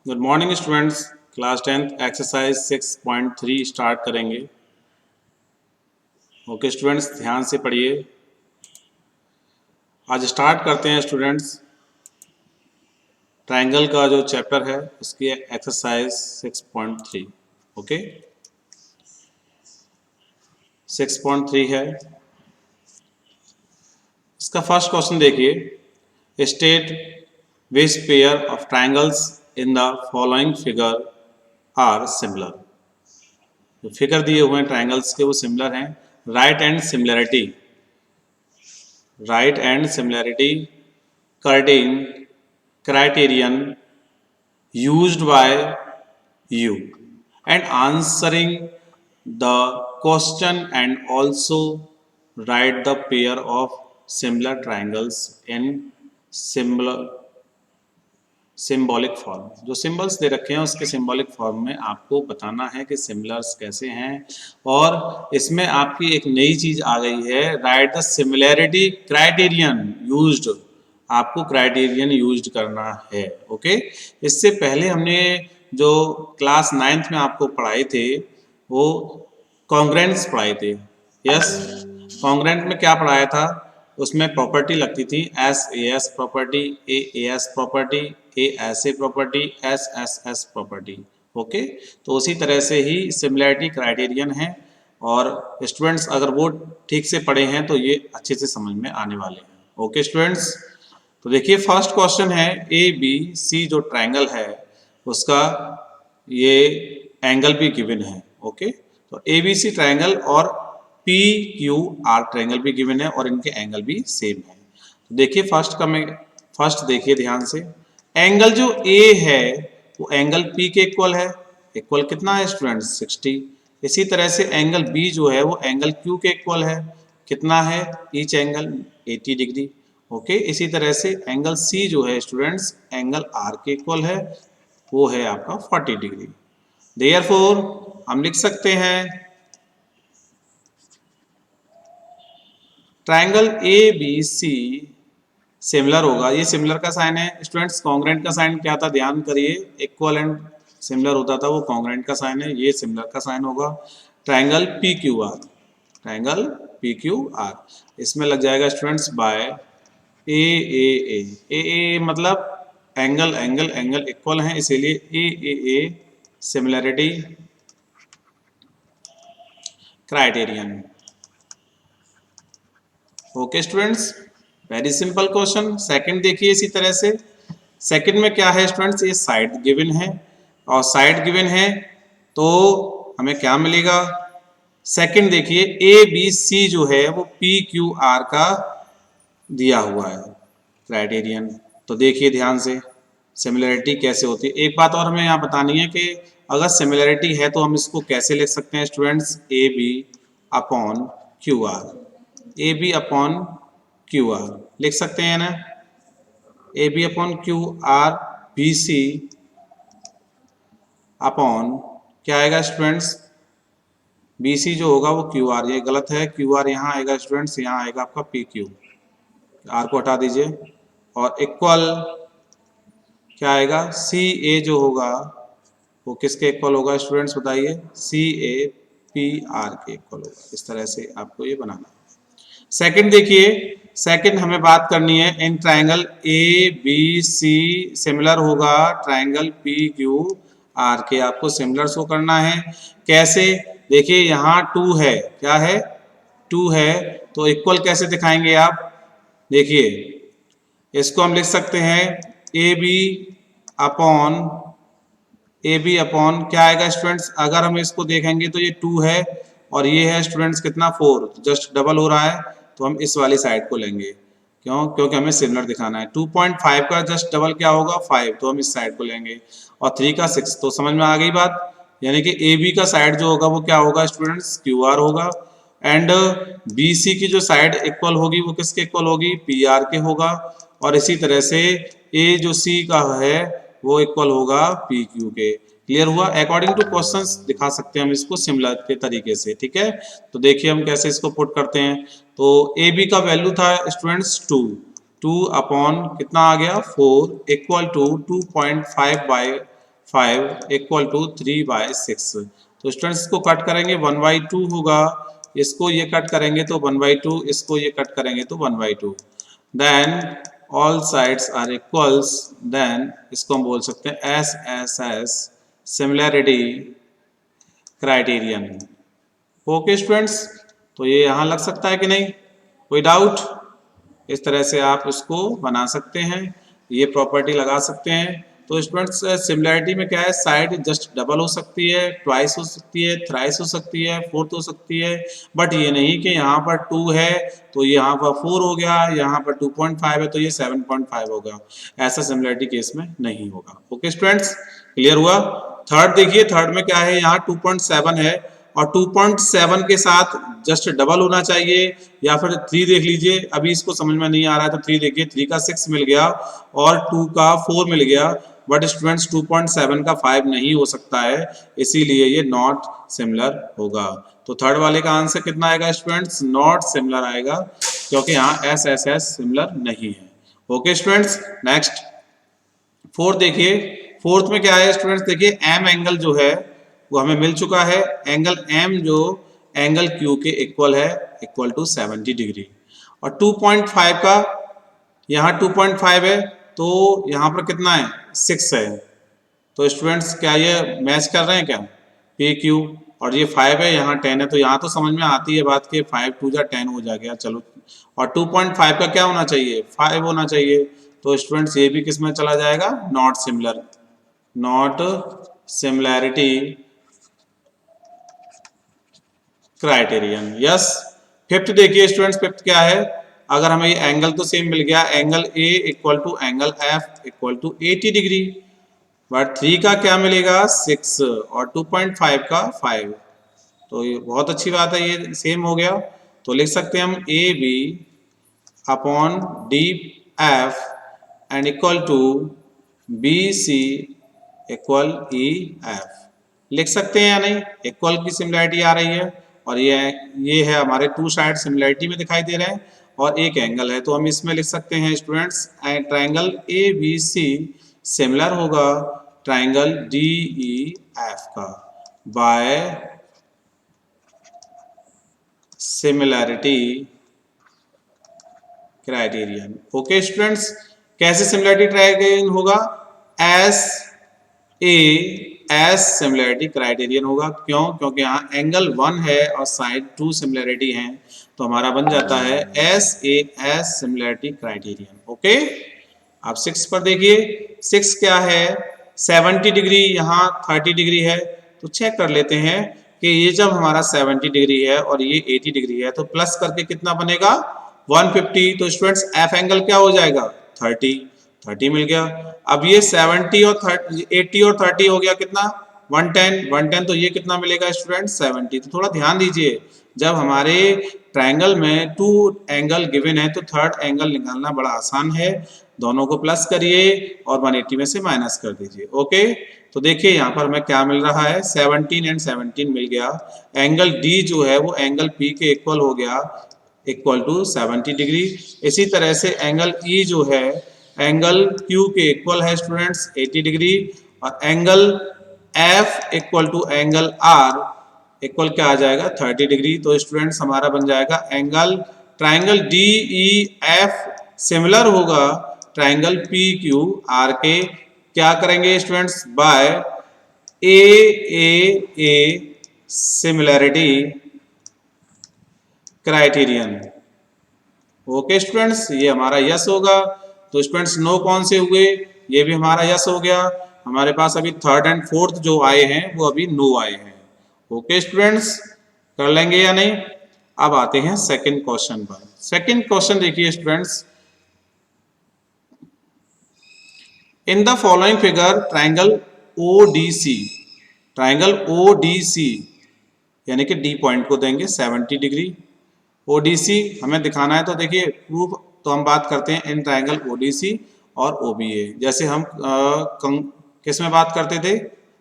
Good morning students. Class 10th exercise 6.3 start करेंगे। Okay students, ध्यान से पढ़िए। आज स्टार्ट करते हैं स्टूडेंट्स ट्रायंगल का जो चैप्टर है उसकी एक्सरसाइज 6.3। ओके 6.3 है। इसका फर्स्ट क्वेश्चन देखिए। State which pair of triangles in the following figure are similar. जो फिगर दिए हुए हैं ट्रायंगल्स के वो सिमिलर हैं। Right and similarity, right and similarity criterion used by you and answering the question, and also write the pair of similar triangles in similar symbolic form. जो symbols दे रखे हैं उसके सिंबॉलिक फॉर्म में आपको बताना है कि सिमिलर्स कैसे हैं। और इसमें आपकी एक नई चीज आ गई है, right the similarity criterion used. आपको क्राइटेरियन यूज्ड करना है। ओके, इससे पहले हमने जो क्लास 9th में आपको पढ़ाए थे वो कॉन्ग्रेंट्स पढ़ाए थे। यस, कॉन्ग्रेंट में क्या पढ़ाया था? उसमें प्रॉपर्टी लगती थी S A S property, A S property, A S a property, S S S property. Okay, तो उसी तरह से ही सिमिलैरिटी क्राइटेरियन है। और स्टूडेंट्स अगर वो ठीक से पढ़े हैं तो ये अच्छे से समझ में आने वाले हैं। ओके स्टूडेंट्स, तो देखिए फर्स्ट क्वेश्चन है ए बी सी जो ट्रायंगल है उसका ये एंगल भी गिवन है। ओके, तो ए बी सी ट्रायंगल और पी क्यू आर ट्रायंगल भी गिवन है और इनके एंगल भी सेम है। तो देखिए फर्स्ट देखिए ध्यान से। एंगल जो ए है वो एंगल पी के इक्वल है। इक्वल कितना है स्टूडेंट्स? 60। इसी तरह से एंगल बी जो है वो एंगल क्यू के इक्वल है। कितना है? Each angle 80 degree. ओके, इसी तरह से एंगल सी जो है स्टूडेंट्स एंगल आर के इक्वल है, वो है आपका 40 डिग्री। देयरफॉर हम लिख सकते हैं triangle A B C similar होगा। ये सिमिलर का साइन है स्टूडेंट्स। कॉन्ग्रेंट का साइन क्या था? ध्यान करिए, इक्वल एंड सिमिलर होता था, वो कॉन्ग्रेंट का साइन है। ये सिमिलर का साइन होगा। Triangle P Q are, triangle P Q are इसमें लग जाएगा स्टूडेंट्स बाय ए ए ए ए मतलब एंगल एंगल एंगल इक्वल हैं, इसीलिए ए similarity criterion. Okay students, very simple question. Second देखिए इसी तरह से। सेकंड में क्या है स्टूडेंट्स? ये साइड गिवन है और साइड गिवन है तो हमें क्या मिलेगा? सेकंड देखिए ए बी सी जो है वो पी क्यू आर का दिया हुआ है क्राइटेरियन। तो देखिए ध्यान से सिमिलरिटी कैसे होती है। एक बात और हमें यहाँ बतानी है कि अगर सिमिलरिटी है तो हम इसको कैसे लिख सकते हैं students? A B upon Q R, A B upon Q R लिख सकते हैं ना। A B upon Q R B C upon क्या आएगा स्टूडेंट्स? बी सी जो होगा वो क्यू आर। ये गलत है, क्यू आर यहाँ आएगा स्टूडेंट्स, यहाँ आएगा आपका पी क्यू। आर को हटा दीजिए और इक्वल क्या आएगा? सी ए जो होगा वो किसके इक्वल होगा स्टूडेंट्स बताइए? सी ए पी आर के इक्वल होगा। इस तरह से आपको ये बनाना है। सेकंड देखिए, सेकंड हमें बात करनी है इन triangle A B C similar होगा ट्रायंगल पी क्यू आर के। आपको सिमिलर शो करना है। कैसे? देखिए यहाँ 2 है, क्या है? 2 है, तो इक्वल कैसे दिखाएंगे आप? देखिए इसको हम लिख सकते हैं ए बी अपॉन क्या आएगा स्टूडेंट्स? अगर हम इसको देखेंगे तो ये 2 है और ये है स्टूडेंट्स कितना? 4, जस्ट डबल हो रहा है तो हम इस वाली साइड को लेंगे। क्यों? क्योंकि हमें सिमिलर दिखाना है। 2.5 का जस्ट डबल क्या होगा? 5, तो हम इस साइड को लेंगे। और 3 का 6, तो समझ में आ गई बात। यानी कि ए बी का साइड जो होगा वो क्या होगा स्टूडेंट्स? क्यू आर होगा। एंड बी सी की जो साइड इक्वल होगी वो किसके इक्वल होगी? पी आर के होगा। और इसी तरह से ए जो सी का है वो इक्वल होगा पी क्यू के। क्लियर हुआ? अकॉर्डिंग टू क्वेश्चंस दिखा सकते हैं हम इसको सिमिलर के तरीके से। ठीक है, तो देखिए हम कैसे इसको पुट करते हैं। तो ए बी का वैल्यू था स्टूडेंट्स 2 अपॉन कितना आ गया? 4 equal to 2.5 by 5 equal to 3/6। तो स्टूडेंट्स इसको कट करेंगे 1/2 होगा, इसको ये कट करेंगे तो 1/2, इसको ये कट करेंगे तो 1/2। Then all sides are equals, then इसको हम बोल सकते हैं SSS similarity criterion. Okay students, तो ये यहाँ लग सकता है कि नहीं, कोई डाउट? इस तरह से आप इसको बना सकते हैं, ये प्रॉपर्टी लगा सकते हैं। तो स्टूडेंट्स सिमिलैरिटी में क्या है, साइड जस्ट डबल हो सकती है, ट्वाइस हो सकती है, थ्राइस हो सकती है, फोर्थ हो सकती है, बट ये नहीं कि यहाँ पर 2 है तो यहाँ पर 4 हो गया, यहाँ पर 2.5 है तो ये 7.5 होगा। ऐसा सिमिलैरिटी केस में नहीं होगा। ओके स्टूडेंट्स, क्लियर हुआ? थर्ड देखिए, थर्ड में क्या है, यहाँ 2.7 है और 2.7 के साथ जस्ट डबल होना चाहिए, या फिर 3 देख लीजिए, अभी इसको समझ में नहीं आ रहा है तो 3 देखिए, 3 का 6 मिल गया और 2 का 4 मिल गया, बट स्टूडेंट्स 2.7 का 5 नहीं हो सकता है, इसीलिए ये नॉट सिमिलर होगा। तो थर्ड वाले का आंसर कितना आएगा स्टूडेंट्स, नॉट सिमिलर आएगा, क्योंकि यहाँ SSS सिमिलर नहीं है। ओके स्टूडेंट्स, नेक्स्ट फोर्थ देखिए, फोर्थ में क्या है स्टूडेंट्स, देखिए एम एंगल जो है वो हमें मिल चुका है, एंगल एम जो एंगल क्यू के इक्वल है, इक्वल टू 70 डिग्री, और 2.5 का यहाँ 2.5 है तो यहाँ पर कितना है, 6 है। तो स्टूडेंट्स क्या ये मैच कर रहे हैं क्या, पी क्यू, और ये 5 है, यहाँ 10 है, तो यहाँ तो समझ में आती है बात कि 5 2 जा 10 हो जाएगा, चलो। और 2.5 का क्या होना चाहिए, 5 होना चाहिए, तो स्टूडेंट्स ये भी किस में चला जाएगा, not similar, not similarity criterion. Yes, fifth देखिए स्टूडेंट्स, फिफ्थ क्या है, अगर हमें ये एंगल तो सेम मिल गया, angle A equal to angle F equal to 80 degree, but 3 का क्या मिलेगा, 6, और 2.5 का 5, तो ये बहुत अच्छी बात है, ये सेम हो गया। तो लिख सकते हैं हम A B upon D F and equal to B C equal E F, लिख सकते हैं या नहीं, इक्वल की सिमिलैरिटी आ रही है, और ये है हमारे टू साइड सिमिलैरिटी में दिखाई दे रहे हैं, और एक एंगल है, तो हम इसमें लिख सकते हैं students, triangle A B C similar होगा ट्रायंगल डी ई एफ का by similarity criterion. Okay students, कैसे सिमिलैरिटी क्राइटेरियन होगा, S A S similarity criterion होगा, क्यों, क्योंकि यहाँ एंगल 1 है और साइड 2 सिमिलैरिटी हैं, तो हमारा बन जाता है S A S similarity criterion. Okay, अब 6 पर देखिए, 6 क्या है, 70 डिग्री, यहाँ 30 डिग्री है, तो चेक कर लेते हैं कि ये जब हमारा 70 डिग्री है और ये 80 डिग्री है, तो प्लस करके कितना बनेगा, 150, तो स्टूडेंट्स एफ एंगल क्या हो जाएगा, 30 मिल गया। अब ये 70 और 30, 80 और 30 हो गया कितना, 110, तो ये कितना मिलेगा स्टूडेंट्स, 70। तो थोड़ा ध्यान दीजिए, जब हमारे ट्रायंगल में 2 एंगल गिवन है तो थर्ड एंगल निकालना बड़ा आसान है, दोनों को प्लस करिए और 180 में से माइनस कर दीजिए। ओके, तो देखिए यहाँ पर हमें क्या मिल रहा है, 17 एंड 17 मिल गया, एंगल डी जो है वो एंगल पी के इक्वल हो गया, इक्वल टू 70 डिग्री। इसी तरह से एंगल ई जो है एंगल क्यू के इक्वल है स्टूडेंट्स 80 डिग्री, और angle F equal to angle R equal क्या आ जाएगा, 30 डिग्री। तो स्टूडेंट्स हमारा बन जाएगा angle triangle D E F similar होगा ट्राइंगल पी क्यू आर के, क्या करेंगे students, by a similarity criterion. Okay students, ये हमारा यस होगा। तो स्टूडेंट्स नो कौन से हुए, ये भी हमारा यस हो गया। हमारे पास अभी थर्ड एंड फोर्थ जो आए हैं वो अभी नो आए हैं। ओके स्टूडेंट्स, कर लेंगे या नहीं। अब आते हैं सेकंड क्वेश्चन पर। सेकंड क्वेश्चन देखिए students, in the following figure triangle ODC, triangle ODC यानी कि डी पॉइंट को देंगे 70 डिग्री, ओडीसी हमें दिखाना है। तो देखिए प्रूफ तो हम बात करते हैं इन ट्राइंगल ओडीसी और ओबीए, जैसे हम किस में बात करते थे,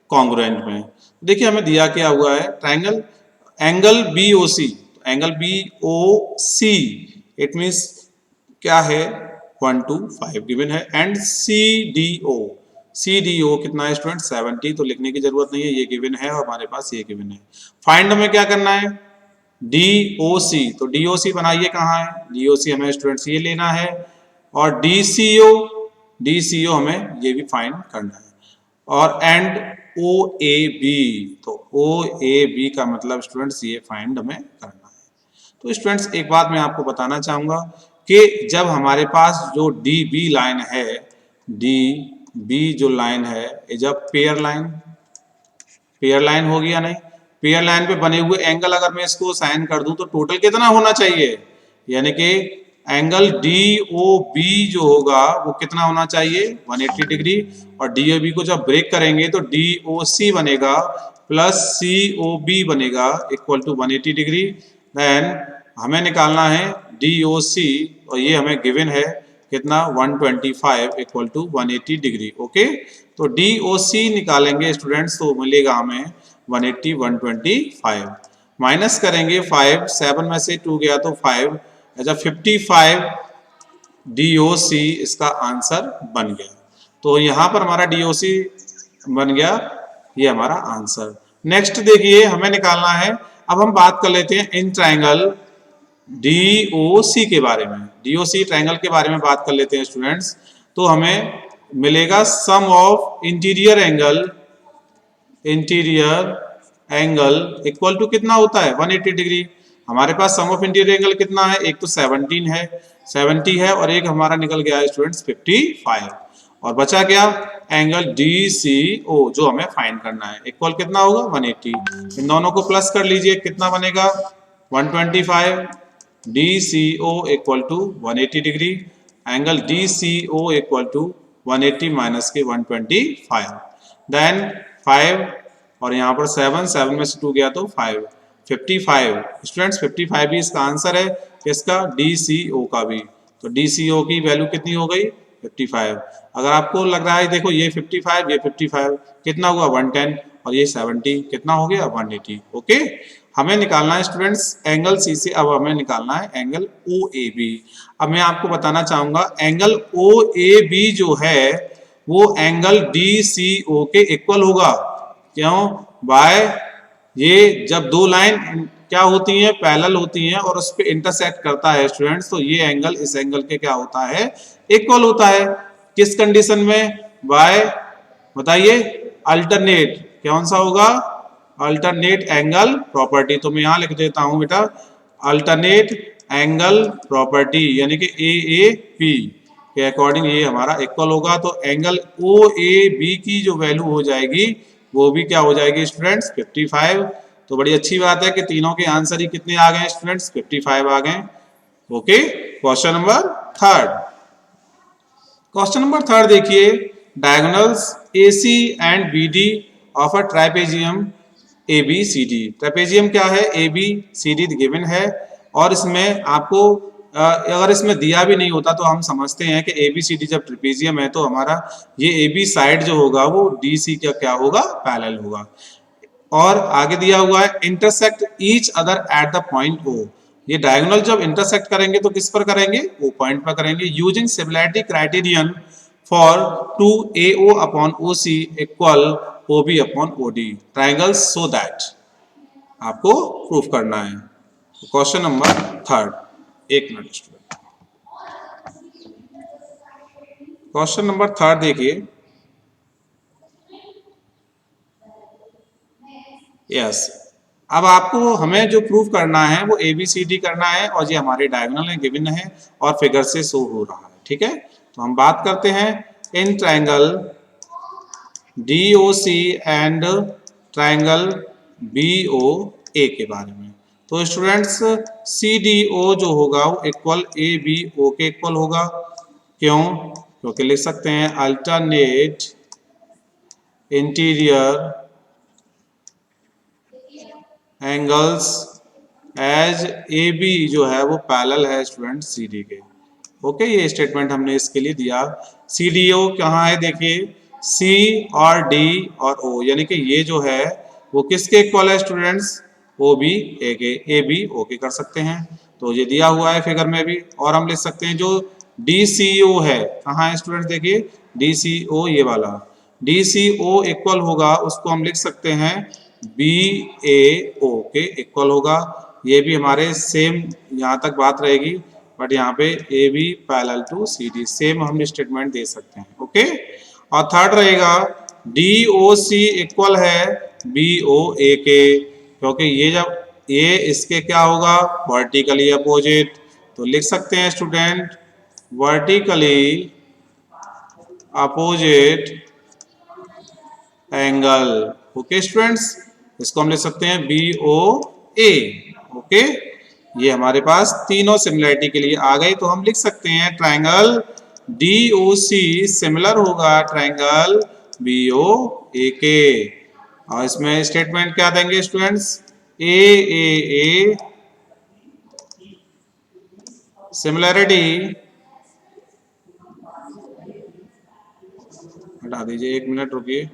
कॉन्ग्रुएंट में। देखिए हमें दिया क्या हुआ है, triangle angle BOC, angle BOC it means क्या है 1 to 5 गिवन है, एंड सीडीओ, CDO कितना है स्टूडेंट 70, तो लिखने की जरूरत नहीं है, ये गिवन है और हमारे पास ये गिवन है। फाइंड हमें क्या करना है, DOC, तो DOC बनाइए कहाँ है, DOC हमें स्टूडेंट्स ये लेना है, और DCO हमें ये भी फाइंड करना है, और एंड OAB, तो OAB का मतलब स्टूडेंट्स ये फाइंड हमें करना है। तो स्टूडेंट्स एक बात मैं आपको बताना चाहूंगा कि जब हमारे पास जो DB लाइन है, DB जो लाइन है जब पेयर लाइन होगी या नहीं, पेयर लाइन पे बने हुए एंगल अगर मैं इसको साइन कर दूं तो टोटल कितना होना चाहिए, यानी कि एंगल DOB जो होगा वो कितना होना चाहिए 180 डिग्री, और DOB को जब ब्रेक करेंगे तो DOC बनेगा प्लस COB बनेगा इक्वल टू 180 डिग्री। देन हमें निकालना है DOC, और ये हमें गिवन है कितना 125 इक्वल टू 180 डिग्री। ओके, तो DOC निकालेंगे स्टूडेंट्स तो मिलेगा हमें 180 125, माइनस करेंगे 5, 7 में से 2 गया तो 5, अच्छा 55 DOC इसका आंसर बन गया। तो यहां पर हमारा DOC बन गया, ये हमारा आंसर। नेक्स्ट देखिए हमें निकालना है, अब हम बात कर लेते हैं इन ट्रायंगल DOC के बारे में, DOC ट्रायंगल के बारे में बात कर लेते हैं स्टूडेंट्स। तो हमें मिलेगा sum of interior angle equal to कितना होता है 180 डिग्री। हमारे पास सम ऑफ इंटीरियर एंगल कितना है, एक तो 70 है और एक हमारा निकल गया है स्टूडेंट्स 55, और बचा क्या एंगल DCO जो हमें फाइंड करना है, इक्वल कितना होगा 180। इन दोनों को प्लस कर लीजिए, कितना बनेगा 125, DCO equal to 180 degree, angle DCO equal to 180 minus के 125, देन 5 और यहाँ पर 7 में से 2 गया तो 5, 55 स्टूडेंट्स 55 भी इसका आंसर है, इसका DCO का भी। तो DCO की वैल्यू कितनी हो गई 55। अगर आपको लग रहा है देखो ये 55 ये 55 कितना हुआ 110, और ये 70 कितना हो गया 180। ओके, हमें निकालना है स्टूडेंट्स एंगल C से, अब हमें निकालना है एंगल OAB। अब मैं आपको बताना चाहूंगा एंगल OAB जो है वो एंगल DCO के इक्वल होगा। क्यों, बाय ये जब दो लाइन क्या होती हैं पैरेलल होती हैं और उस पे इंटरसेक्ट करता है स्टूडेंट्स, तो ये एंगल इस एंगल के क्या होता है इक्वल होता है। किस कंडीशन में, बाय बताइए अल्टरनेट, कौन सा होगा अल्टरनेट एंगल प्रॉपर्टी। तो मैं यहां लिख देता हूं बेटा अल्टरनेट एंगल प्रॉपर्टी, यानी कि AAP के अकॉर्डिंग ये हमारा इक्वल होगा। तो एंगल OAB की जो वैल्यू हो जाएगी वो भी क्या हो जाएगी स्टूडेंट्स 55। तो बड़ी अच्छी बात है कि तीनों के आंसर ही कितने आ गए स्टूडेंट्स 55 आ गए। ओके, क्वेश्चन नंबर थर्ड देखिए, diagonals AC and BD of a trapezium ABCD। Trapezium क्या है ABCD गिवन है, और इसमें आपको अगर इसमें दिया भी नहीं होता तो हम समझते हैं कि ABCD जब ट्राइपेजियम है तो हमारा ये AB साइड जो होगा वो DC का क्या होगा पैरेलल होगा। और आगे दिया हुआ है intersect each other at the point O। ये डायगोनल जब इंटरसेक्ट करेंगे तो किस पर करेंगे O पॉइंट पर करेंगे। Using similarity criterion for 2AO upon OC equal OB upon OD triangles so that आपको प्रूफ करना है। क्वेश्चन नंबर थर्ड, एक minute student, question number third देखिए। यस, अब आपको हमें जो प्रूफ करना है वो ABCD करना है, और ये हमारे डायगोनल है गिवन है और फिगर से शो हो रहा है। ठीक है, तो हम बात करते हैं in triangle DOC and triangle BOA के बारे में। तो स्टूडेंट्स CDO जो होगा वो इक्वल ABO के इक्वल होगा। क्यों, क्योंकि लिख सकते हैं alternate interior angles as AB जो है वो पैरेलल है स्टूडेंट CD के। ओके, ये स्टेटमेंट हमने इसके लिए दिया। CDO कहाँ है देखिए, C और D और O, यानी कि ये जो है वो किसके इक्वल है स्टूडेंट्स OB A के, AB O के कर सकते हैं। तो ये दिया हुआ है फिगर में भी, और हम लिख सकते हैं जो DCO है कहाँ है स्टूडेंट्स देखिए DCO ये वाला, DCO इक्वल होगा, उसको हम लिख सकते हैं BAO के इक्वल होगा। ये भी हमारे सेम यहाँ तक बात रहेगी, बट यहाँ पे AB parallel to CD same हम स्टेटमेंट दे सकते हैं। ओके, और थर्ड रहेगा DOC इक्वल है BOA के, क्योंकि ये जब ये इसके क्या होगा, वर्टिकली अपोजिट। तो लिख सकते हैं student vertically opposite angle. Okay students, इसको हम लिख सकते हैं BOA। ओके, ये हमारे पास तीनों सिमिलरिटी के लिए आ गई। तो हम लिख सकते हैं ट्रायंगल DOC सिमिलर होगा ट्रायंगल BOA के। और इसमें स्टेटमेंट क्या देंगे स्टूडेंट्स, AAA सिमिलरिटी, हटा दीजिए, 1 मिनट रुकिए।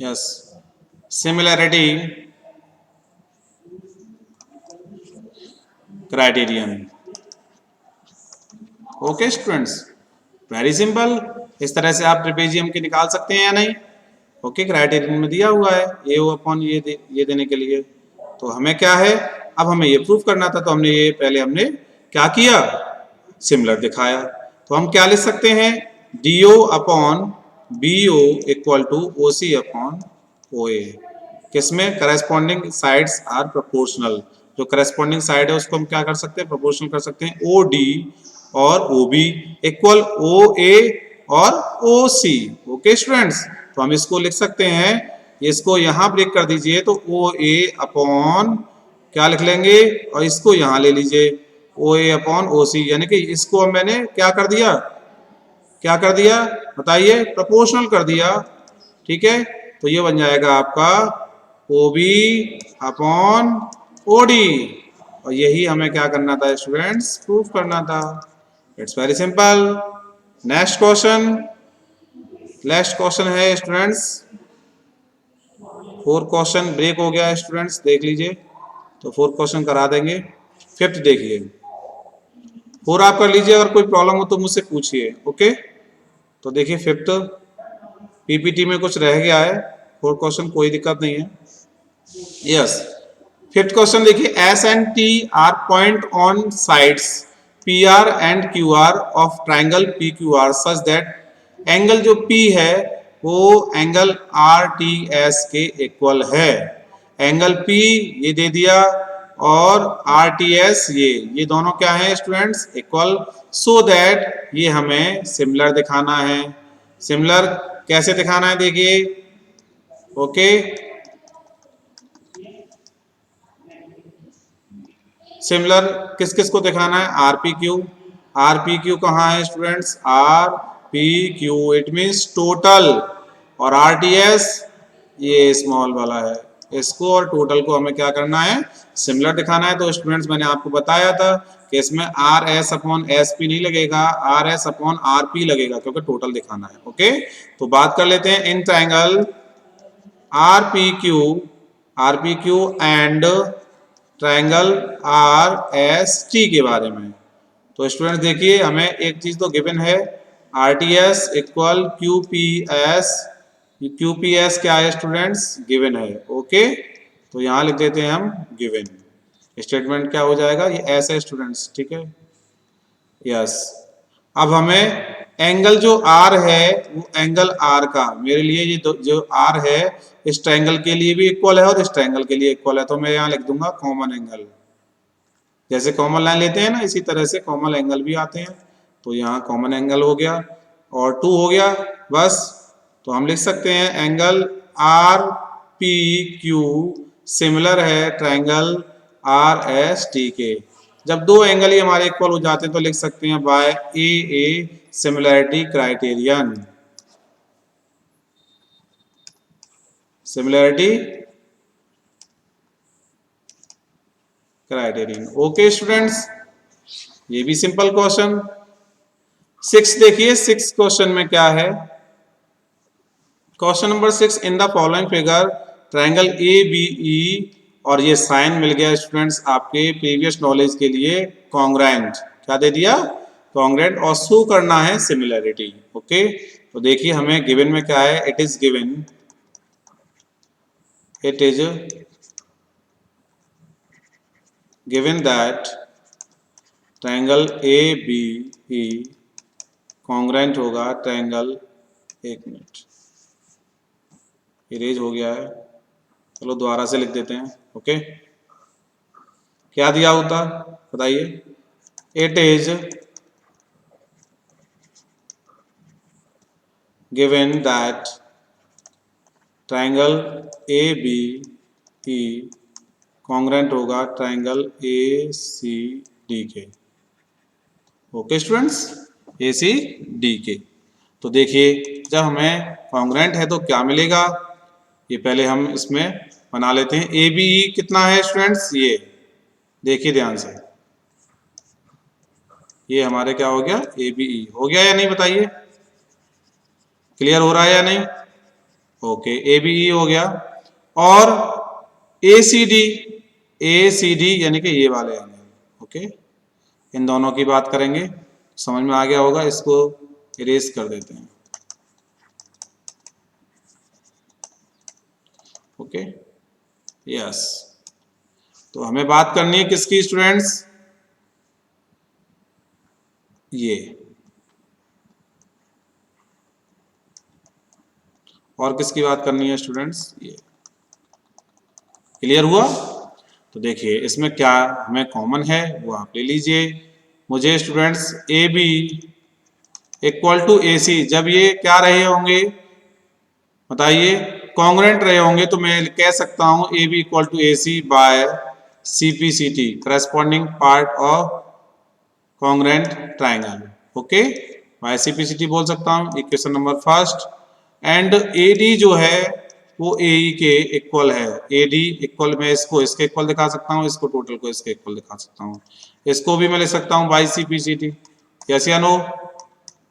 Yes, similarity criterion. Okay students, very simple. इस तरह से आप ट्रेपेजियम के निकाल सकते हैं या नहीं। ओके, क्राइटेरियन में दिया हुआ है AO अपॉन ये देने के लिए। तो हमें क्या है, अब हमें ये प्रूफ करना था, तो हमने ये पहले हमने क्या किया, सिमिलर दिखाया। तो हम क्या लिख सकते हैं, DO upon BO equal to OC upon OA। किसमें, करस्पॉन्डिंग साइड्स आर प्रोपोर्शनल। जो करस्पॉन्डिंग साइड है उसको हम क्या कर सकते हैं, प्रोपोर्शनल कर सकते हैं। OD और OB इक्वल OA और OC। ओके स्टूडेंट्स, तो हम इसको लिख सकते हैं, इसको यहां ब्रेक कर दीजिए, तो OA अपॉन क्या लिख लेंगे, और इसको यहां ले लीजिए OA अपॉन OC, यानी कि इसको मैंने क्या कर दिया, क्या कर दिया बताइए, प्रोपोर्शनल कर दिया। ठीक है, तो ये बन जाएगा आपका OB अपॉन OD, और यही हमें क्या करना था स्टूडेंट्स, प्रूफ करना था। It's very simple. Next question, next question है स्टूडेंट्स, 4 क्वेश्चन ब्रेक हो गया है स्टूडेंट्स, देख लीजिए, तो 4 क्वेश्चन करा देंगे। 5th देखिए, 4 आप कर लीजिए, अगर कोई प्रॉब्लम हो तो मुझसे पूछिए। ओके, तो देखिए 5th PPT में कुछ रह गया है, 4 क्वेश्चन कोई दिक्कत नहीं है। यस, 5th क्वेश्चन देखिए, S and T are point on sides PR and QR of triangle PQR such that angle जो P है वो एंगल RTS के इक्वल है। एंगल P ये दे दिया, और RTS ये दोनों क्या है स्टूडेंट्स, इक्वल। सो दैट ये हमें सिमिलर दिखाना है। सिमिलर कैसे दिखाना है, देखिए। ओके, सिमिलर किस किस को दिखाना है, RPQ। RPQ कहाँ है students, RPQ it means total, और RTS ये स्मॉल वाला है, इसको और टोटल को हमें क्या करना है, सिमिलर दिखाना है। तो स्टूडेंट्स मैंने आपको बताया था कि इसमें RS अपॉन SP नहीं लगेगा, RS अपॉन RP लगेगा, क्योंकि टोटल दिखाना है। ओके, तो बात कर लेते हैं इन triangle RPQ and triangle RST के बारे में। तो स्टूडेंट्स देखिए, हमें एक चीज तो गिवन है, RTS इक्वल QPS क्या है स्टूडेंट्स, गिवन है। ओके, तो यहां लिख देते हैं हम गिवन। स्टेटमेंट क्या हो जाएगा, ये ऐसा है स्टूडेंट्स। ठीक है, यस। अब हमें एंगल जो R है वो एंगल R का, मेरे लिए ये जो R है इस ट्रायंगल के लिए भी इक्वल है और इस ट्रायंगल के लिए इक्वल है, तो मैं यहाँ लिख दूंगा कॉमन एंगल। जैसे कॉमन लाइन लेते हैं ना, इसी तरह से कॉमन एंगल भी आते हैं। तो यहाँ कॉमन एंगल हो गया और 2 हो गया बस। तो हम लिख सकते हैं एंगल RPQ सिमिलर है ट्रायंगल RST के। जब 2 एंगल ही हमारे इक्वल हो जाते हैं तो लिख सकते हैं by AA similarity criterion. Similarity criterion. Okay students, ये भी सिंपल क्वेश्चन। 6 देखिए, 6 क्वेश्चन में क्या है, question number 6, in the following figure triangle ABE और ये साइन मिल गया स्टूडेंट्स आपके प्रीवियस नॉलेज के लिए कॉन्ग्रुएंट। क्या दे दिया? कॉन्ग्रुएंट। और शो करना है सिमिलैरिटी। ओके, तो देखिए हमें गिवन में क्या है, it is given that triangle A B E congruent होगा ट्रायंगल, एक मिनट इरेज हो गया है, चलो दोबारा से लिख देते हैं। ओके, क्या दिया होता बताइए? It is given that triangle A B E congruent होगा ट्रायंगल ए सी डी के। Okay students, A C D के। तो देखिए जब हमें कॉन्ग्रुएंट है तो क्या मिलेगा, ये पहले हम इसमें बना लेते हैं। ए बी ई कितना है स्टूडेंट्स, ये देखिए ध्यान से, ये हमारे क्या हो गया, ए बी ई हो गया या नहीं बताइए? क्लियर हो रहा है या नहीं? ओके, ए बी ई हो गया। और ए सी डी यानी कि ये वाले एंगल। ओके, इन दोनों की बात करेंगे, समझ में आ गया होगा। इसको इरेज कर देते हैं। ओके, यस, तो हमें बात करनी है किसकी स्टूडेंट्स, ये, और किसकी बात करनी है स्टूडेंट्स, ये। क्लियर हुआ? तो देखिए इसमें क्या हमें कॉमन है वो आप ले लीजिए। मुझे students A B equal to A C, जब ये क्या रहे होंगे बताइए, कॉन्ग्रुएंट रहे होंगे, तो मैं कह सकता हूं A B equal to A C by C P C T, corresponding part of congruent triangle. Okay, by C P C T बोल सकता हूं, equation number first. And A D जो है वो ए ई के इक्वल है। ए डी इक्वल, मैं इसको इसके इक्वल दिखा सकता हूँ, इसको टोटल को इसके इक्वल दिखा सकता हूँ, इसको भी मैं लिख सकता हूँ by C P C T. Yes या no?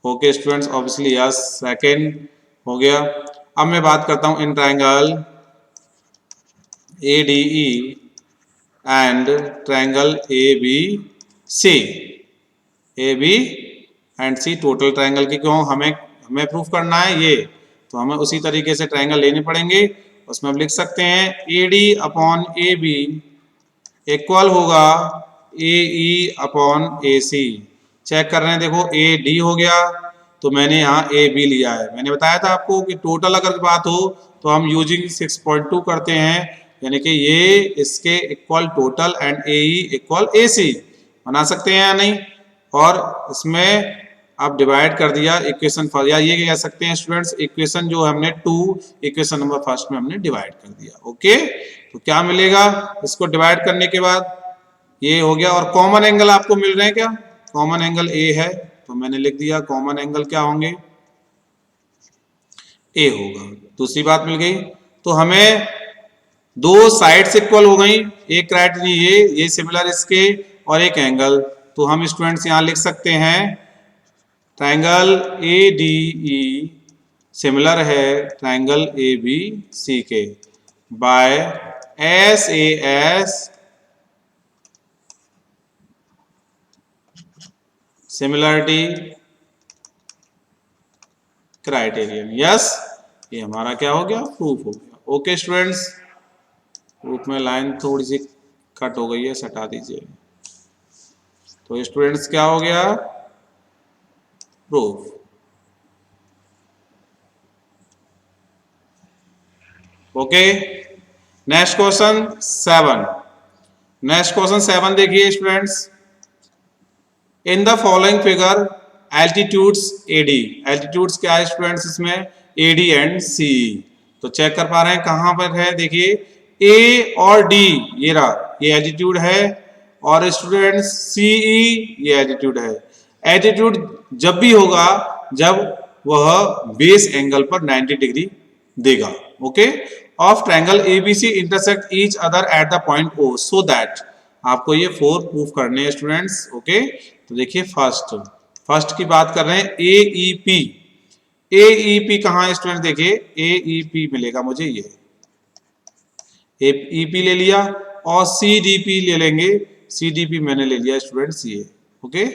Okay students, obviously yes, second हो गया। अब मैं बात करता हूँ in triangle A D E and triangle A B C, A B and C total triangle की। क्यों? हमें प्रूफ करना है ये, तो हमें उसी तरीके से ट्राइंगल लेने पड़ेंगे। उसमें हम लिख सकते हैं A D upon A B equal होगा A E upon A C. Check कर रहे हैं, देखो ए डी हो गया तो मैंने यहाँ ए बी लिया है। मैंने बताया था आपको कि टोटल अगर बात हो तो हम यूजिंग 6.2 करते हैं, यानी कि ये इसके equal total and A E equal A C बना सकते हैं या नहीं। और इसमें आप डिवाइड कर दिया इक्वेशन फर्स्ट, या ये कह सकते हैं स्टूडेंट्स इक्वेशन जो हमने 2 इक्वेशन नंबर फर्स्ट में हमने डिवाइड कर दिया। ओके, तो क्या मिलेगा इसको डिवाइड करने के बाद, ये हो गया। और कॉमन एंगल आपको मिल रहे हैं क्या? कॉमन एंगल ए है, तो मैंने लिख दिया कॉमन एंगल क्या होंगे, ए होगा। दूसरी बात मिल गई, तो हमें दो साइड्स इक्वल हो गई, एक क्राइटेरिया ये सिमिलर इसके, और एक एंगल। तो हम स्टूडेंट्स यहां लिख सकते हैं triangle A D E similar है ट्राइंगल ए बी सी के by S A S similarity criterion. Yes, ये हमारा क्या हो गया, प्रूफ हो गया। ओके स्टूडेंट्स, प्रूफ में लाइन थोड़ी सी कट हो गई है, हटा दीजिए। तो स्टूडेंट्स क्या हो गया, proof. Okay, next question 7। Next question 7 देखिए students, in the following figure altitudes AD, altitudes क्या है स्टूडेंट्स इसमें, एडी एंड सी। तो चेक कर पा रहे हैं कहां पर है, देखिए ए और डी ये रहा, ये एल्टीट्यूड है, और स्टूडेंट्स सीई ये एल्टीट्यूड है। एल्टीट्यूड जब भी होगा जब वह बेस एंगल पर 90 डिग्री देगा। Okay, of triangle ABC intersect each other at the point O, so that, आपको ये 4 प्रूफ करने हैं स्टूडेंट्स। ओके, तो देखिए फर्स्ट की बात कर रहे हैं एईपी। एईपी कहां है स्टूडेंट, देखिए एईपी मिलेगा मुझे, ये ईपी ले लिया और सीडीपी ले लेंगे। सीडीपी मैंने ले लिया स्टूडेंट्स ये। ओके,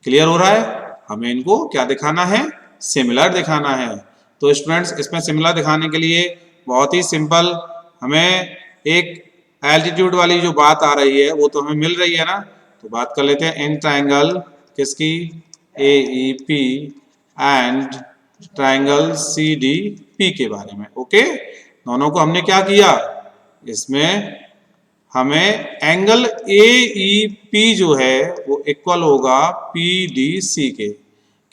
क्लियर हो रहा है? हमें इनको क्या दिखाना है? सिमिलर दिखाना है। तो स्टूडेंट्स इसमें सिमिलर दिखाने के लिए बहुत ही सिंपल, हमें एक एल्टीट्यूड वाली जो बात आ रही है वो तो हमें मिल रही है ना, तो बात कर लेते हैं इन ट्रायंगल किसकी, एईपी एंड ट्रायंगल सीडीपी के बारे में। ओके, दोनों को हमने क्या किया, इसमें हमें एंगल एईपी जो है वो इक्वल होगा पीडीसी के।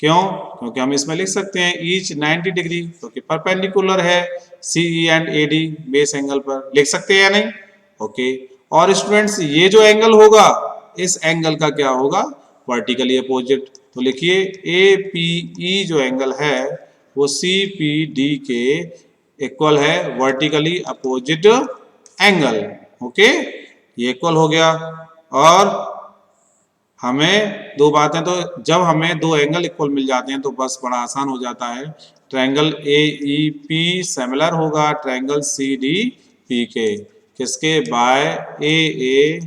क्यों? क्योंकि हम इसमें लिख सकते हैं ईच 90 डिग्री, क्योंकि परपेंडिकुलर है CE and AD base angle पर, लिख सकते हैं या नहीं? ओके, और स्टूडेंट्स ये जो एंगल होगा इस एंगल का क्या होगा, वर्टिकली अपोजिट। तो लिखिए एपीई जो एंगल है वो सीपीडी के इक्वल है वर्टिकली अपोजिट एंगल। ओके, ये इक्वल हो गया। और हमें दो बातें, तो जब हमें दो एंगल इक्वल मिल जाते हैं तो बस बड़ा आसान हो जाता है। ट्रायंगल एईपी सिमिलर होगा ट्रायंगल सीडीपी के, किसके, by a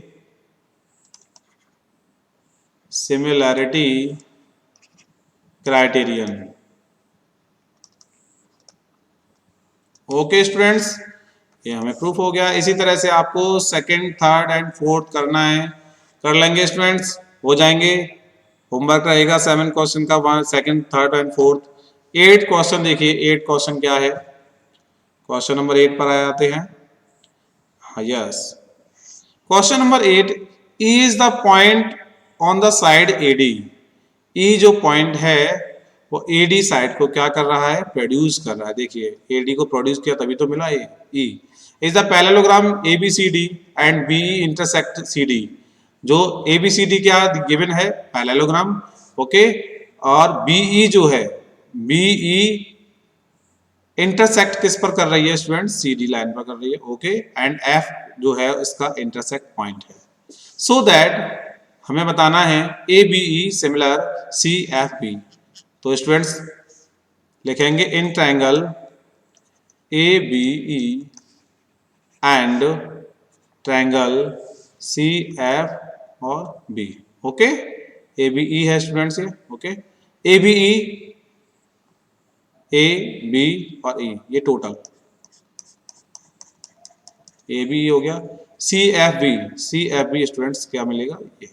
similarity criterion. Okay students, ये हमें प्रूफ हो गया। इसी तरह से आपको सेकंड, थर्ड एंड फोर्थ करना है, कर लेंगे स्टूडेंट्स, हो जाएंगे। होमवर्क रहेगा 7 क्वेश्चन का, second, third and fourth. 8 question देखिए, 8 क्वेश्चन क्या है, क्वेश्चन नंबर 8 पर आ जाते हैं। हाँ yes, question number 8, E is the point on the side AD. E जो पॉइंट है वो एडी साइड को क्या कर रहा है, प्रोड्यूस कर रहा है। देखिए एडी को प्रोड्यूस किया तभी तो मिला ये। E is the parallelogram ABCD and BE intersect CD. जो एबीसीडी क्या गिवन है, पैरेललोग्राम। ओके, और बीई जो है, बीई इंटरसेक्ट किस पर कर रही है स्टूडेंट, सीडी लाइन पर कर रही है। ओके, एंड एफ जो है इसका इंटरसेक्ट पॉइंट है। सो दैट हमें बताना है A B E similar C F B. तो स्टूडेंट्स लिखेंगे in triangle A B E and triangle C F और B. Okay, A B E है स्टूडेंट्स ये। Okay, A B E, A B और E, ये टोटल ए बी हो गया। C F B, C F B students क्या मिलेगा, ये।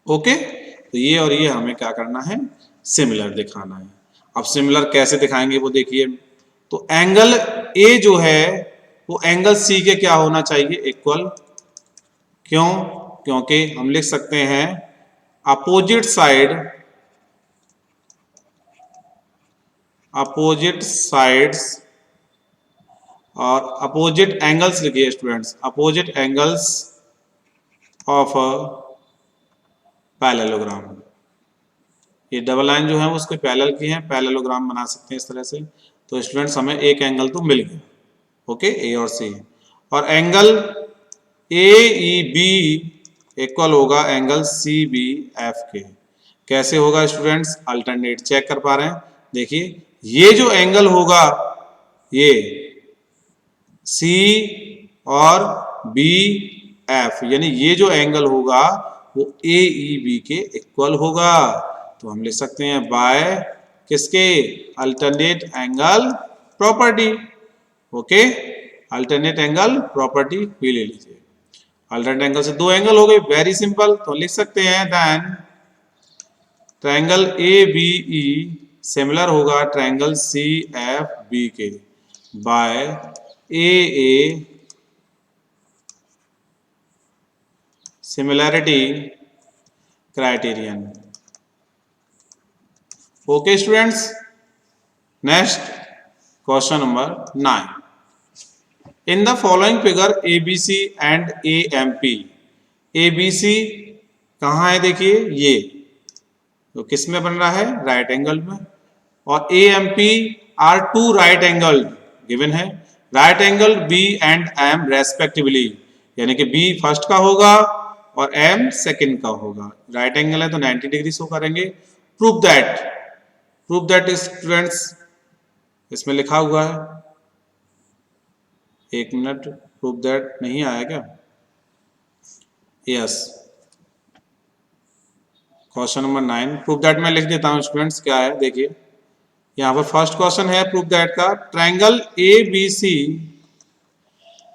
ओके, तो ये और ये हमें क्या करना है, सिमिलर दिखाना है। अब सिमिलर कैसे दिखाएंगे वो देखिए। तो एंगल ए जो है वो एंगल सी के क्या होना चाहिए, इक्वल। क्यों? क्योंकि हम लिख सकते हैं अपोजिट साइड, अपोजिट साइड्स और अपोजिट एंगल्स लिखिए students, opposite angles of parallelogram. ये डबल लाइन जो है उसके पैरेलल की है, पैरेललोग्राम बना सकते हैं इस तरह से। तो स्टूडेंट्स हमें एक एंगल तो मिल गया। ओके, ए और सी, और angle A E B equal होगा एंगल सी बी एफ के। कैसे होगा स्टूडेंट्स, अल्टरनेट चेक कर पा रहे हैं। देखिए ये जो एंगल होगा ये सी और बी एफ, यानी ये जो एंगल होगा वो ए ई बी के इक्वल होगा। तो हम लिख सकते हैं बाय किसके, alternate angle property. Okay, alternate angle property भी ले लीजिए। अल्टरनेट एंगल से दो एंगल हो गए, वेरी सिंपल। तो लिख सकते हैं then triangle A B E similar होगा ट्रायंगल सी एफ बी के by a similarity criterion. Okay students, next question number 9। In the following figure ABC and AMP, ABC कहाँ है, देखिए ये तो किस में बन रहा है, राइट एंगल में। और AMP are two right angle given है, right angle B and M respectively, यानी कि B फर्स्ट का होगा और M सेकंड का होगा। राइट एंगल है तो 90 डिग्री शो करेंगे। प्रूव दैट स्टूडेंट्स इसमें लिखा हुआ है एक मिनट, प्रूव दैट नहीं आया क्या? Yes, question number 9 prove that मैं लिख देता हूं स्टूडेंट्स, क्या है देखिए। यहाँ पर फर्स्ट क्वेश्चन है प्रूव दैट का, triangle A B C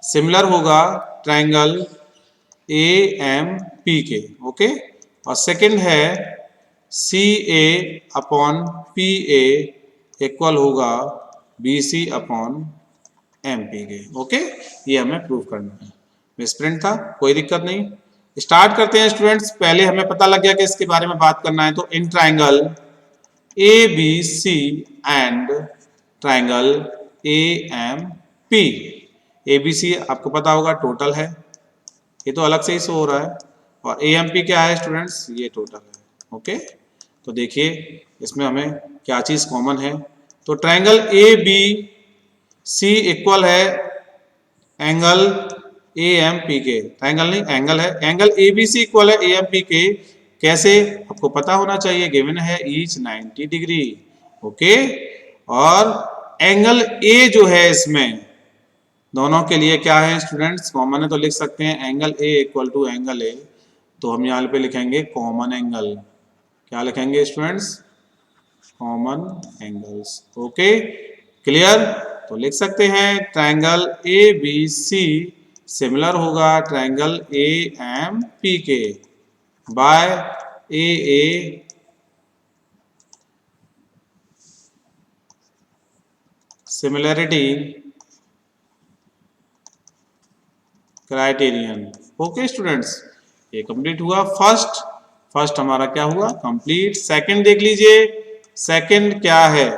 similar होगा ट्रायंगल ए एम पी के, ओके। और सेकंड है C A upon P A equal होगा B C upon M P के, ओके। ये हमें प्रूव करना है। मिसप्रिंट था, कोई दिक्कत नहीं। स्टार्ट करते हैं स्टूडेंट्स। पहले हमें पता लग गया कि इसके बारे में बात करना है, तो इन triangle A B C and triangle A M P, A B C आपको पता होगा टोटल है, ये तो अलग से ही शो हो रहा है, और ए एम पी क्या है स्टूडेंट्स, ये टोटल है, ओके। तो देखिए इसमें हमें क्या चीज कॉमन है, तो triangle A B C equal है एंगल ए एम पी के, ट्रायंगल नहीं एंगल है, angle A B C equal है ए एम पी के। कैसे, आपको पता होना चाहिए, गिवन है ईच 90 डिग्री, ओके। और एंगल ए जो है इसमें दोनों के लिए क्या है स्टूडेंट्स, कॉमन है, तो लिख सकते हैं angle A equal to angle A, तो हम यहाँ पे लिखेंगे कॉमन एंगल, क्या लिखेंगे students, common angles, okay clear. तो लिख सकते हैं triangle A B C similar होगा ट्रायंगल ए एम पी के by a similarity criterion, okay students. ये कंप्लीट हुआ फर्स्ट हमारा क्या हुआ, कंप्लीट। सेकंड देख लीजिए, सेकंड क्या है,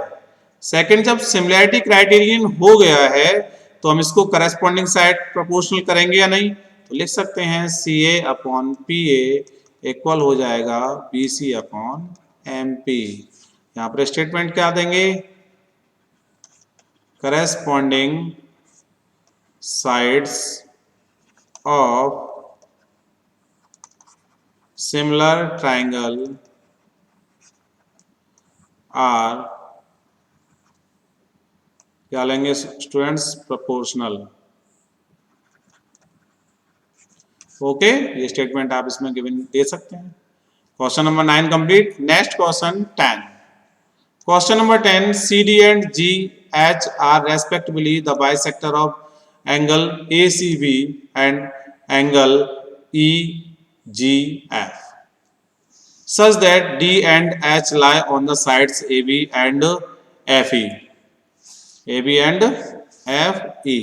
सेकंड जब सिमिलैरिटी क्राइटेरियन हो गया है तो हम इसको करस्पॉन्डिंग साइड प्रोपोर्शनल करेंगे या नहीं, तो लिख सकते हैं C A upon P A equal हो जाएगा B C upon M P. यहाँ पर स्टेटमेंट क्या देंगे, corresponding sides of similar triangle are क्या लेंगे स्टूडेंट्स, प्रोपोर्शनल, ओके। ये स्टेटमेंट आप इसमें गिवन दे सकते हैं। Question number 9 complete. Next question 10, question number 10, C D and G H R respectively the bisector of angle A C B and angle E G F such that D and H lie on the sides AB and FE, AB and FE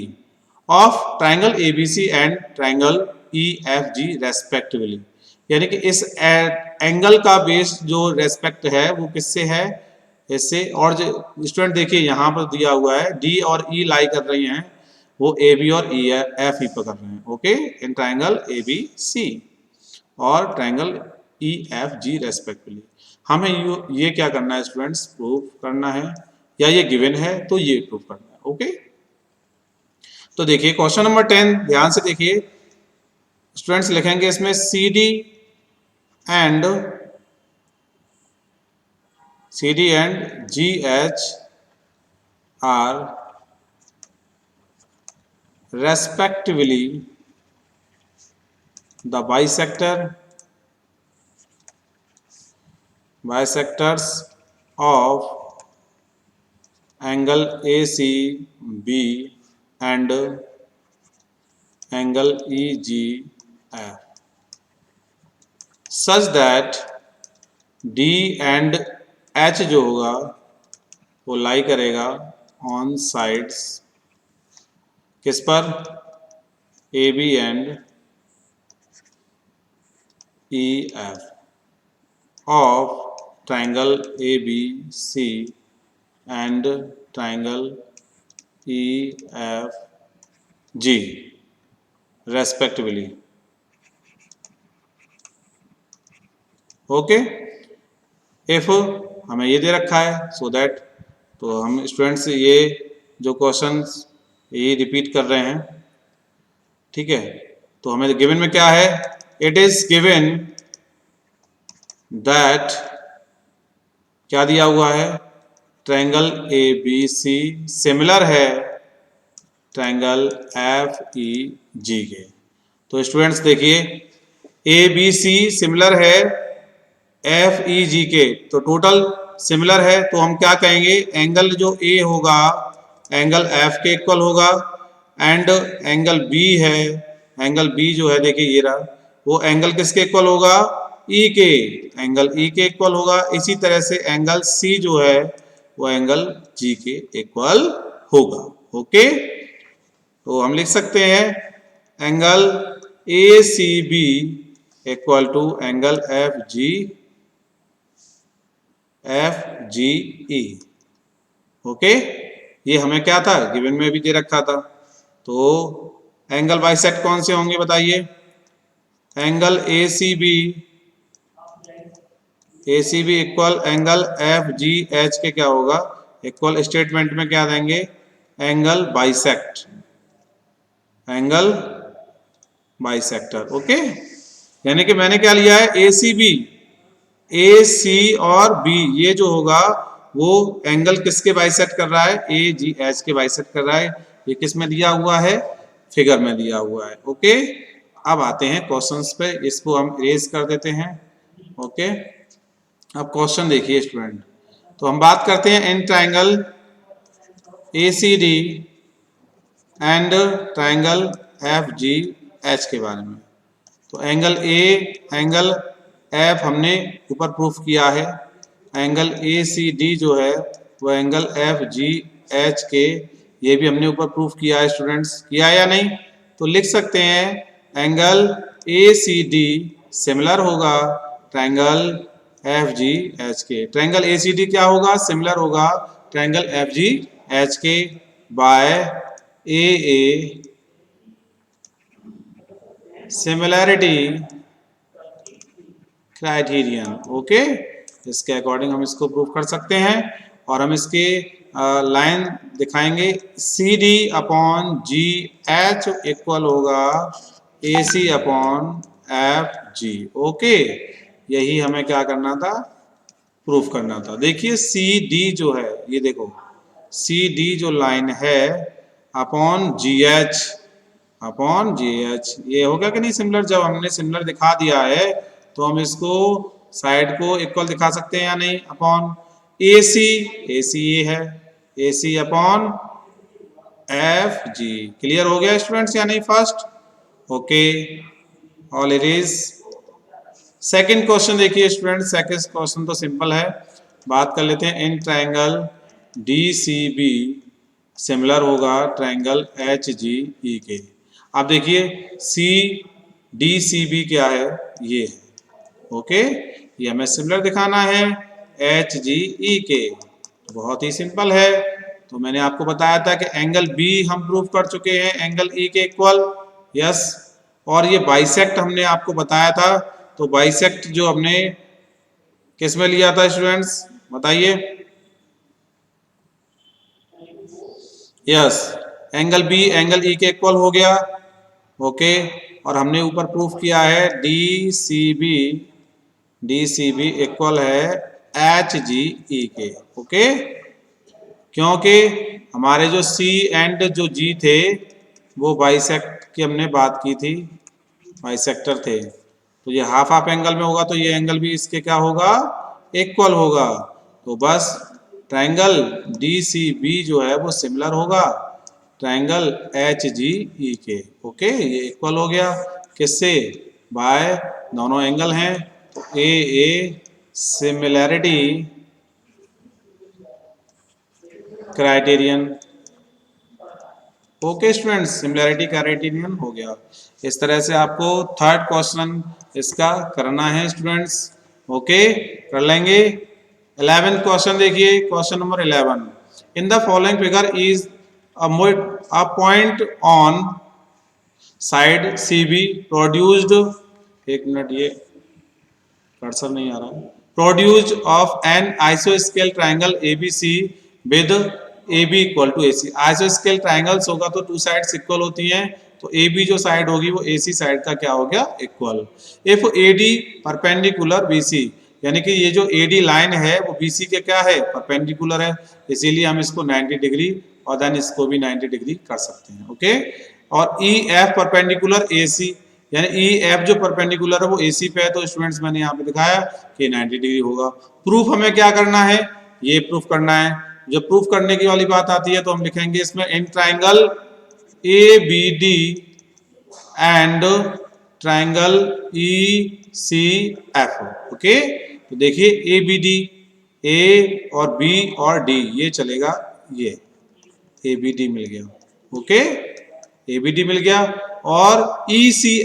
of triangle ABC and triangle EFG respectively। यानी कि इस angle का base जो respect है वो किससे है, इससे। और जो स्टूडेंट देखिए यहाँ पर दिया हुआ है D और E लाई कर रही हैं, वो AB और FE पर कर रहे हैं, ओके, इन ट्राइंगल ABC और triangle E F G respectively. हमें ये क्या करना है स्टूडेंट्स, प्रूव करना है, या ये गिवन है तो ये प्रूव करना है, ओके। तो देखिए क्वेश्चन नंबर 10 ध्यान से देखिए स्टूडेंट्स, लिखेंगे इसमें C D and G H R respectively the bisectors of angle ACB and angle EGF such that D and H जो होगा वो लाई करेगा ऑन साइड्स, किस पर, AB and EF of triangle ABC and triangle EFG respectively, okay. If हमें ये दे रखा है सो दैट, तो हम स्टूडेंट्स ये जो क्वेश्चन ये रिपीट कर रहे हैं, ठीक है। तो हमें गिवन में क्या है, इट इज गिवन दैट, क्या दिया हुआ है, triangle A B C similar है ट्रायंगल एफ ई जी के। तो स्टूडेंट्स देखिए ए बी सी सिमिलर है एफ ई जी के, तो टोटल सिमिलर है, तो हम क्या कहेंगे, एंगल जो ए होगा एंगल एफ के इक्वल होगा, एंड एंगल बी है, एंगल बी जो है देखिए ये रहा, वो एंगल किसके इक्वल होगा, ई के, एंगल ई के इक्वल होगा। इसी तरह से एंगल सी जो है वो एंगल जी के इक्वल होगा। ओके, तो हम लिख सकते हैं angle A C B equal to angle F G E. Okay, ये हमें क्या था, गिवन में भी दे रखा था। तो एंगल बाइसेक्ट कौन से होंगे बताइए, angle A C B equal angle F G H के क्या होगा, इक्वल स्टेटमेंट में क्या देंगे, angle bisect, angle bisector. Okay, यानी कि मैंने क्या लिया है, ए सी बी, ए सी और बी ये जो होगा वो एंगल किसके बाइसेक्ट कर रहा है, ए जी एच के बाइसेक्ट कर रहा है। ये किस में दिया हुआ है, फिगर में दिया हुआ है। ओके, अब आते हैं क्वेश्चंस पे, इसको हम इरेज कर देते हैं। ओके, अब क्वेश्चन देखिए स्टूडेंट, तो हम बात करते हैं इन triangle A C D and triangle F G H के बारे में। तो एंगल ए एंगल एफ हमने ऊपर प्रूफ किया है, एंगल ए सी डी जो है वो एंगल एफ जी एच के, ये भी हमने ऊपर प्रूफ किया है स्टूडेंट्स, किया या नहीं, तो लिख सकते हैं angle A C D similar होगा ट्रायंगल एफ जी एच के। ट्रायंगल ए सी डी क्या होगा, सिमिलर होगा ट्रायंगल एफ जी एच के by a similarity criterion. Okay, इसके अकॉर्डिंग हम इसको प्रूव कर सकते हैं, और हम इसके लाइन दिखाएंगे, C D upon G H equal होगा A C upon F G. Okay, यही हमें क्या करना था, प्रूफ करना था। देखिए सी डी जो है, ये देखो सी डी जो लाइन है अपॉन जी एच, ये हो गया कि नहीं सिमिलर। जब हमने सिमिलर दिखा दिया है तो हम इसको साइड को इक्वल दिखा सकते हैं या नहीं, अपॉन ए सी ये है, A C upon F G. Clear हो गया स्टूडेंट्स या नहीं first. Okay, all it is. Second question देखिए स्टूडेंट, सेकंड क्वेश्चन तो सिंपल है, बात कर लेते हैं। In triangle D C B similar होगा ट्रायंगल एच जी ई के। आप देखिए सी डी सी बी क्या है, ये है। ओके, ये हमें सिमिलर दिखाना है एच जी ई के, बहुत ही सिंपल है। तो मैंने आपको बताया था कि एंगल बी हम प्रूव कर चुके हैं एंगल ई के इक्वल, यस। और ये बाइसेक्ट हमने आपको बताया था, तो बाइसेक्ट जो हमने किस में लिया था स्टूडेंट्स बताइए, yes, angle B angle E के इक्वल हो गया। ओके, और हमने ऊपर प्रूफ किया है डी सी बी इक्वल है एच जी ई के। ओके, क्योंकि हमारे जो सी एंड जो जी थे वो बाइसेक्ट की हमने बात की थी, बाइसेक्टर थे, तो ये हाफ हाफ एंगल में होगा, तो ये एंगल भी इसके क्या होगा, इक्वल होगा। तो बस ट्रायंगल डी सी बी जो है वो सिमिलर होगा ट्रायंगल एच जी ई के। ओके, ये इक्वल हो गया किससे, बाय दोनों एंगल हैं, तो ए similarity criterion. Okay students, similarity criterion हो गया। इस तरह से आपको थर्ड क्वेश्चन इसका करना है स्टूडेंट्स। ओके, कर लेंगे। 11th क्वेश्चन देखिए, question number 11, in the following figure is a point on side CB produced, एक मिनट ये कर्सर नहीं आ रहा है, produced of an isosceles triangle ABC with AB equal to AC। आइसोस्केल ट्राइंगल्स होगा तो टू साइड्स इक्वल होती हैं, तो AB जो साइड होगी वो AC साइड का क्या हो गया, equal. If AD perpendicular BC, यानी कि ये जो AD लाइन है वो BC के क्या है, परपेंडिकुलर है, इसीलिए हम इसको 90 डिग्री और देन इसको भी 90 डिग्री कर सकते हैं। ओके, और ई एफ परपेंडिकुलर ए सी, यानी ई एफ जो परपेंडिकुलर है वो ए सी पे है, तो स्टूडेंट्स मैंने यहाँ पे दिखाया कि 90 डिग्री होगा। प्रूफ हमें क्या करना है, ये प्रूफ करना है। जब प्रूफ करने की वाली बात आती है तो हम लिखेंगे इसमें in triangle A B D and triangle E C F. Okay, तो देखिए ए बी डी, ए और बी और डी ये चलेगा, ये ए बी डी मिल गया। ओके, ए बी डी मिल गया, और ई सी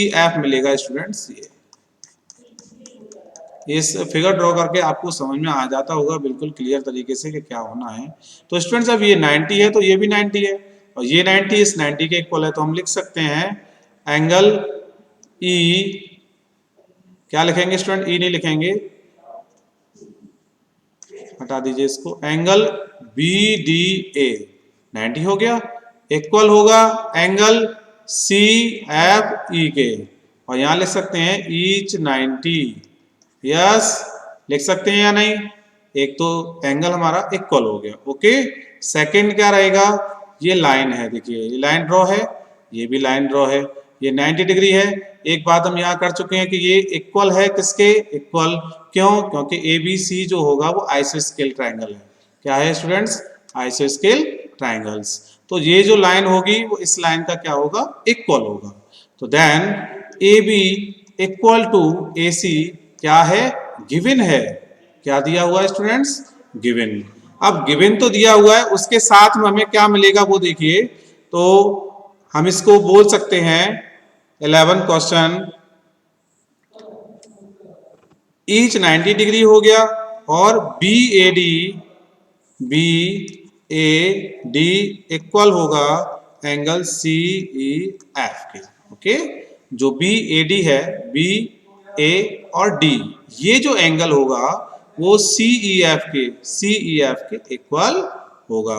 एफ मिलेगा स्टूडेंट्स। ये इस फिगर ड्रॉ करके आपको समझ में आ जाता होगा बिल्कुल क्लियर तरीके से कि क्या होना है। तो स्टूडेंट्स अब ये 90 है तो ये भी 90 है, और ये 90 इस 90 के इक्वल है, तो हम लिख सकते हैं एंगल ई, क्या लिखेंगे स्टूडेंट, ई नहीं लिखेंगे, हटा दीजिए इसको, एंगल बी डी ए 90 हो गया, इक्वल होगा एंगल सी एफ ई के, और यहां लिख सकते हैं ईच 90। यस, लिख सकते हैं या नहीं, एक तो एंगल हमारा इक्वल हो गया। ओके, सेकंड क्या रहेगा, ये लाइन है, देखिए ये लाइन ड्रॉ है, ये भी लाइन ड्रॉ है, ये 90 डिग्री है। एक बात हम यहाँ कर चुके हैं कि ये इक्वल है किसके, इक्वल क्यों, क्योंकि ए बी सी जो होगा वो आइसोस्केल ट्राइंगल है। क्या है स्टूडेंट्स, आइसोस्केल ट्राइंगल्स। तो ये जो लाइन होगी वो इस लाइन का क्या होगा, इक्वल होगा। तो then A B equal to A C क्या है, गिवन है। क्या दिया हुआ है स्टूडेंट्स, गिवन। अब गिवन तो दिया हुआ है, उसके साथ में हमें क्या मिलेगा वो देखिए, तो हम इसको बोल सकते हैं 11 क्वेश्चन, ईच 90 डिग्री हो गया, और बी ए डी इक्वल होगा एंगल सी ई एफ के। ओके, जो बी ए डी है, बी ए और डी, ये जो एंगल होगा वो सी ई एफ के इक्वल होगा।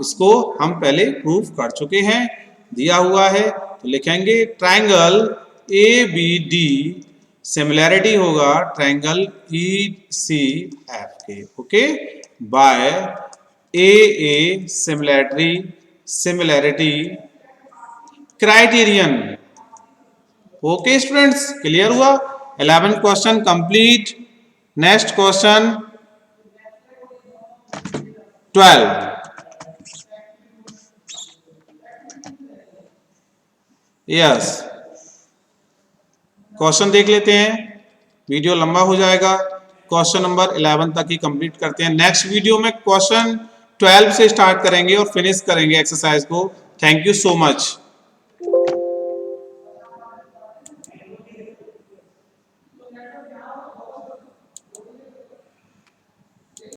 इसको हम पहले प्रूफ कर चुके हैं, दिया हुआ है, तो लिखेंगे triangle A B D similarity होगा ट्राइंगल ई सी एफ के। Okay, by a similarity criterion. Okay students, clear हुआ, 11 question complete. Next question 12। Yes, question देख लेते हैं, वीडियो लंबा हो जाएगा। क्वेश्चन नंबर 11 तक ही कंप्लीट करते हैं। नेक्स्ट वीडियो में क्वेश्चन 12 से स्टार्ट करेंगे और फिनिश करेंगे एक्सरसाइज को। Thank you so much.